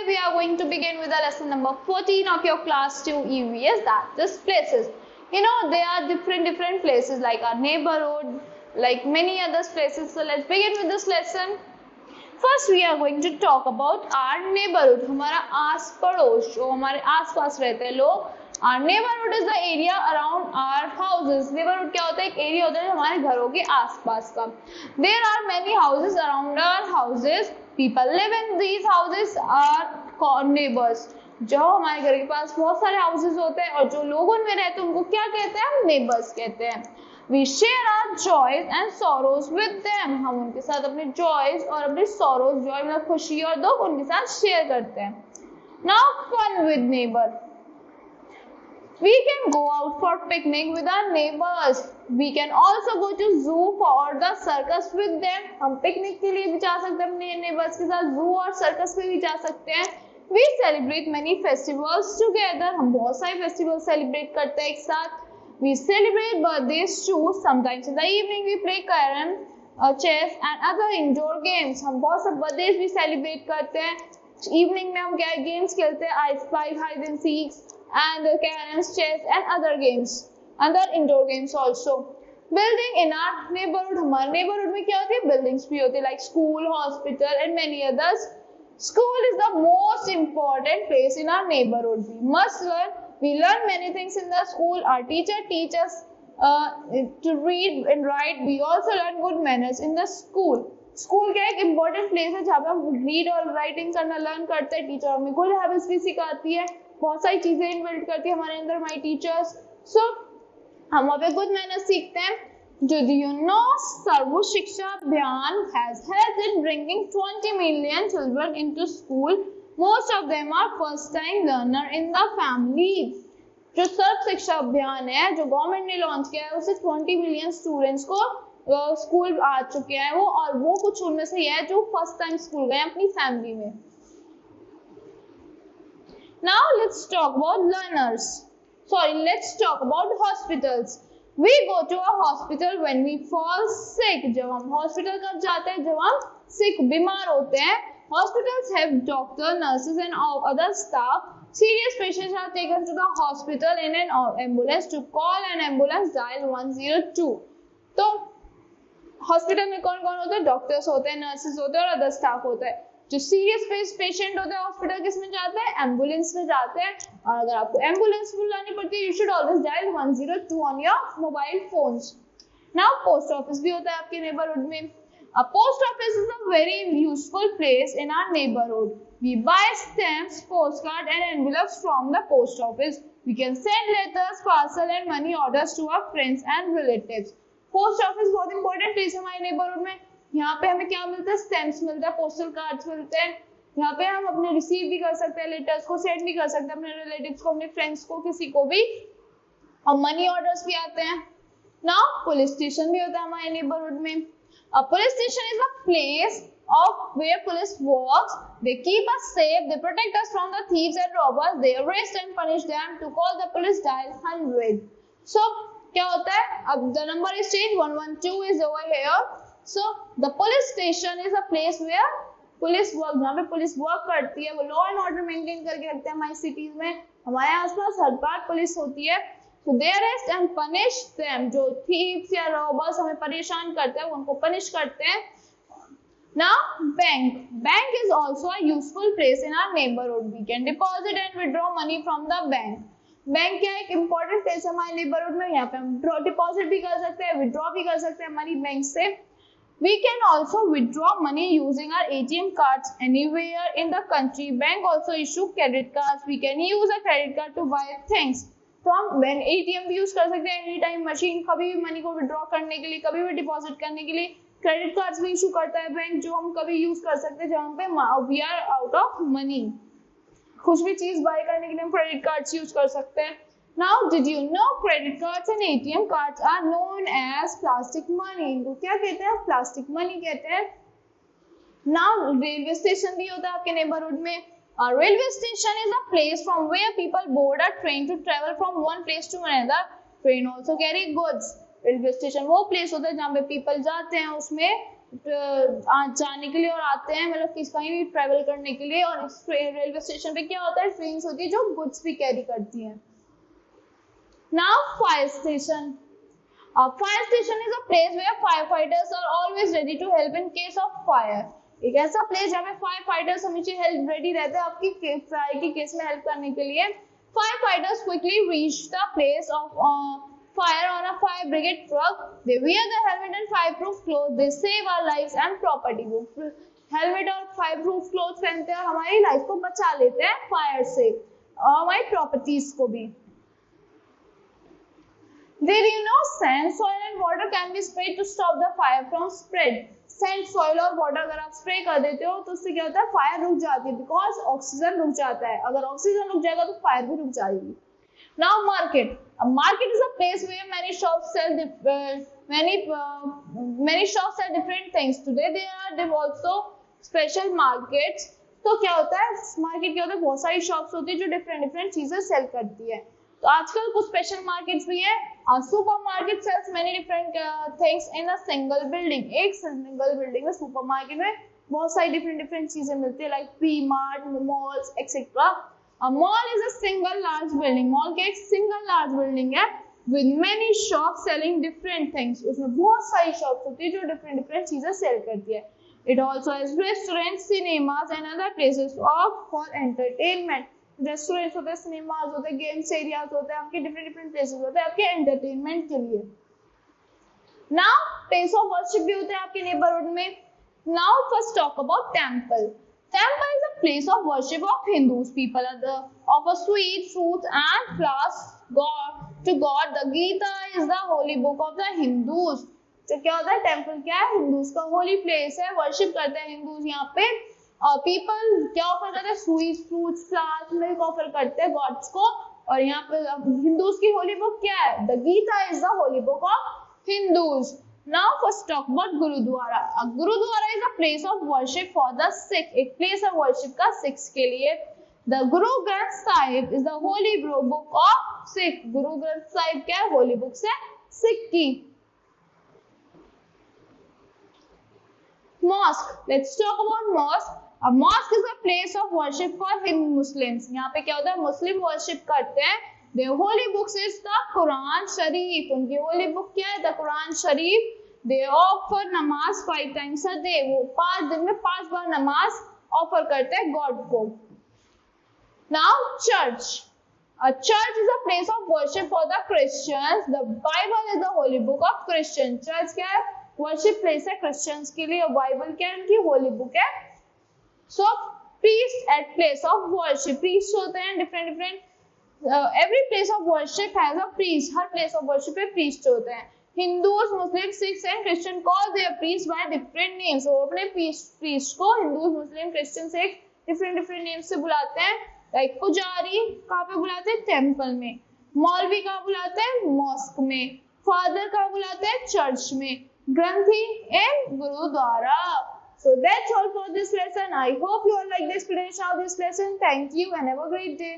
today we are going to begin with the lesson number 14 of your class 2 EVS, that is places. You know, there are different places like our neighborhood, like many other places. So let's begin with this lesson. First we are going to talk about our neighborhood. हमारा आस पड़ोस जो हमारे आस पास रहते हैं लोग. Our neighborhood is the area around our houses. Neighborhood क्या होता है? एक एरिया होता है हमारे घरों के आसपास का. There are many houses around our houses. People live in these houses are called neighbors. जो हमारे घर के पास बहुत सारे houses होते हैं और जो लोग उनमें रहते हैं उनको क्या कहते हैं? हम neighbors कहते हैं. We share our joys and sorrows with them. हम उनके साथ अपने joys और अपने sorrows, joy मतलब खुशी और दुख उनके साथ share करते हैं. Now fun with neighbor. We can go out for picnic with our neighbors. We can also go to zoo for the circus with them. हम पिकनिक के लिए भी जा सकते हैं अपने neighbors के साथ, zoo और circus में भी जा सकते हैं. We celebrate many festivals together. हम बहुत सारे festivals celebrate करते हैं एक साथ. We celebrate birthdays too. Sometimes in the evening we play carom, chess and other indoor games. हम बहुत से birthdays भी celebrate करते हैं. Evening में हम क्या games खेलते हैं? I Spy, hide and seek, and carom, chess and other games, other indoor games also. Building in our neighborhood. हमारे neighborhood में क्या होती है? Buildings भी होती है like school, hospital and many others. School is the most important place in our neighborhood. We learn many things in the school. Our teacher teach us to read and write. We also learn good manners in the school. School क्या एक important place है जहाँ पे हम read और writing करना learn करते हैं. टीचर हमें गुड हैबिट्स भी सिखाती है, बहुत सारी चीजें इनबिल्ट करती है हमारे अंदर हमारी टीचर्स. सो हम वहाँ पे गुड मैनर्स सीखते हैं. Did you know सर्व शिक्षा अभियान has helped in bringing 20 million children into school. Most of them are first time learner in the family. जो सर्व शिक्षा अभियान है जो गवर्नमेंट ने लॉन्च किया है उससे 20 मिलियन स्टूडेंट्स को स्कूल आ चुके हैं वो, और वो कुछ उनमें से है जो फर्स्ट टाइम स्कूल गए अपनी फैमिली में. Now let's talk about learners. Let's talk about hospitals. We go to a hospital when we fall sick. जब हम हॉस्पिटल कब जाते हैं? जब हम sick बीमार होते हैं. Hospitals have doctor, nurses and other staff. Serious patients are taken to the hospital in an ambulance. To call an ambulance, dial 102. तो हॉस्पिटल में कौन कौन होता है? डॉक्टर्स होते हैं, नर्सेज होते हैं और अदर स्टाफ होता है. जो सीरियस पेशेंट होता है हॉस्पिटल किस में जाते हैं? एम्बुलेंस में जाते हैं. और अगर आपको एम्बुलेंस बुलानी पड़ती है you should always dial 102 on your mobile phones. Now post office भी होता है आपके नेबरहुड में. A post office is a very useful place in our neighborhood. We buy stamps, postcard and envelopes from the post office. We can send letters, parcel and money orders to our friends and relatives. Post office बहुत important place है हमारे neighbourhood में. यहाँ पे हमें क्या मिलता है? स्टैम्प्स मिलता है, पोस्टल कार्ड्स मिलते हैं. यहाँ पे हम अपने रिसीव भी कर सकते हैं, लेटर्स को सेंड भी कर सकते हैं अपने रिलेटिव्स को, अपने फ्रेंड्स को, किसी को भी, और मनी ऑर्डर्स भी आते हैं. नाउ पुलिस स्टेशन भी होता है हमारे नेबरहुड में. A police station is a place of where police works. They keep us safe. They protect us from the thieves and robbers. They arrest and punish them. To call the police, dial 100. So क्या होता है? अब the number is changed. 112 is over here. So the police station is a place where police work. जहाँ पे police work करती है, वो law and order maintain करके रखते हैं हमारी सिटीज में. हमारे आसपास हर बार पुलिस होती है. So they arrest and punish them. जो thieves या robbers हमें परेशान करते हैं उनको पनिश करते हैं. Now bank. Bank is also a useful place in our neighborhood. We can deposit and withdraw money from the bank. Bank क्या एक इम्पोर्टेंट प्लेस है हमारे नेबरहुड में. यहाँ पे हम डिपॉजिट भी कर सकते हैं, विड्रॉ भी कर सकते हैं मनी बैंक से. We can also withdraw money using our ATM cards anywhere in the country. Bank also issue credit cards. We can use a credit card to buy things. तो हम ATM भी use कर सकते हैं any time machine, कभी भी money को withdraw करने के लिए, कभी भी डिपॉजिट करने के लिए. क्रेडिट कार्ड्स भी इशू करता है बैंक जो हम कभी यूज कर सकते हैं जहाँ पे we are out of money. कुछ भी चीज बाय करने के लिए हम क्रेडिट कार्ड्स यूज कर सकते हैं. Now did you know credit cards and ATM cards are known as plastic money. इनको क्या कहते हैं? प्लास्टिक मनी कहते हैं. नाउ रेलवे स्टेशन भी होता है आपके नेबरहुड में. A railway station is a place from where people board a train to travel from one place to another. Train also carry goods. Railway station वो place होता है जहाँ पे people जाते हैं उसमें जाने के लिए और आते हैं, मतलब किस कहीं भी ट्रेवल करने के लिए। और इस रेलवे स्टेशन पे क्या होता है, ट्रेन होती है जो गुड्स भी कैरी करती हैं। Now fire station. A fire station is a place where firefighters are always ready to help in case of fire. एक ऐसा प्लेस जहाँ पे फायर फाइटर्स हमेशा हेल्प रेडी रहते हैं आपकी फायर की केस में हेल्प करने के लिए। Fire fighters quickly reach the place of fire on a fire brigade truck. They wear the helmet and fire proof cloth. They save our lives and property. वो helmet और fire proof cloth पहनते हैं और हमारी life को बचा लेते हैं फायर से और हमारी प्रॉपर्टीज को भी। Did you know sand, soil and water can be sprayed to stop the fire from spread? Sand, soil और water अगर आप स्प्रे कर देते हो तो उससे क्या होता है, फायर रुक जाती है, बिकॉज ऑक्सीजन रुक जाता है। अगर ऑक्सीजन रुक जाएगा तो फायर भी रुक जाएगी। Now market. A market is a place where many shops sell different things. Today there are also special markets. तो क्या होता है, मार्केट क्या होता है, बहुत सारी शॉप्स होती है जो डिफरेंट चीजें सेल करती है। तो आजकल कुछ स्पेशल मार्केट्स भी हैं। Supermarket sells many different things in a single building. एक सिंगल बिल्डिंग में सुपरमार्केट में बहुत सारी डिफरेंट चीजें मिलती है, like P mart, malls etcetera. A mall is a single large building. Mall क्या एक सिंगल लार्ज बिल्डिंग है with many shops selling different things. उसमें बहुत सारी शॉप्स होती है जो डिफरेंट चीजें सेल करती है। It also has restaurants, cinemas and other places for entertainment. Restaurants होते हैं, सिनेमाज होते हैं, गेम्स एरियाज होते हैं, आपके डिफरेंट प्लेसेस होते हैं आपके एंटरटेनमेंट के लिए। नाउ प्लेस ऑफ वर्शिप भी होते हैं आपके नेबरहुड में। Now first talk about temple. Temple is a place of worship of Hindus. People offer sweet fruits and flowers to God. The Gita is the holy book of the Hindus. तो क्या होता है, temple क्या है, हिंदूज का होली प्लेस है, worship करते हैं हिंदूज यहाँ पे। पीपल क्या ऑफर करते हैं, sweet fruits, flowers, milk offer करते हैं गॉड्स को। और यहाँ पे हिंदूज की होली बुक क्या है, the Gita is the holy book of Hindus. Now first talk about gurdwara. Gurdwara is a place of worship for the Sikh. एक प्लेस ऑफ वर्शिप का सिख्स के लिए। The Guru Granth Sahib is the holy book of Sikh. Guru Granth Sahib क्या है, होली बुक से सिख की। Mosque. Let's talk about mosque. A mosque is a place of worship for Muslims. यहाँ पे क्या होता है, मुस्लिम वर्शिप करते हैं। Their holy books is the Quran Sharif. उनकी होली बुक क्या है, the Quran Sharif. They offer नमाज 5 times a day. वो 5 दिन में 5 बार नमाज ऑफर करते हैं गॉड को। Now church. A church is a place of worship for the Christians. The Bible is the holy book of Christians. Church क्या है, वर्शिप प्लेस है क्रिश्चियंस के लिए। और बाइबल क्या है, उनकी होली बुक है। So priest at place of worship. Priest होते हैं different every place of worship has a priest. हर प्लेस ऑफ वर्शिप पे प्रीस्ट होते हैं। Hindus, Muslim, Sikhs and Christian call their priest by different names. वो अपने प्रीस्ट को हिंदूज, मुस्लिम, क्रिश्चियन से डिफरेंट नेम्स से बुलाते हैं। लाइक पुजारी कहाँ पे बुलाते हैं, टेम्पल में। मौलवी कहाँ बुलाते हैं, मॉस्क में। फादर कहाँ बुलाते हैं, चर्च में। Granthi in Gurudwara. So that's all for this lesson. I hope you all like the explanation of this lesson. Thank you and have a great day.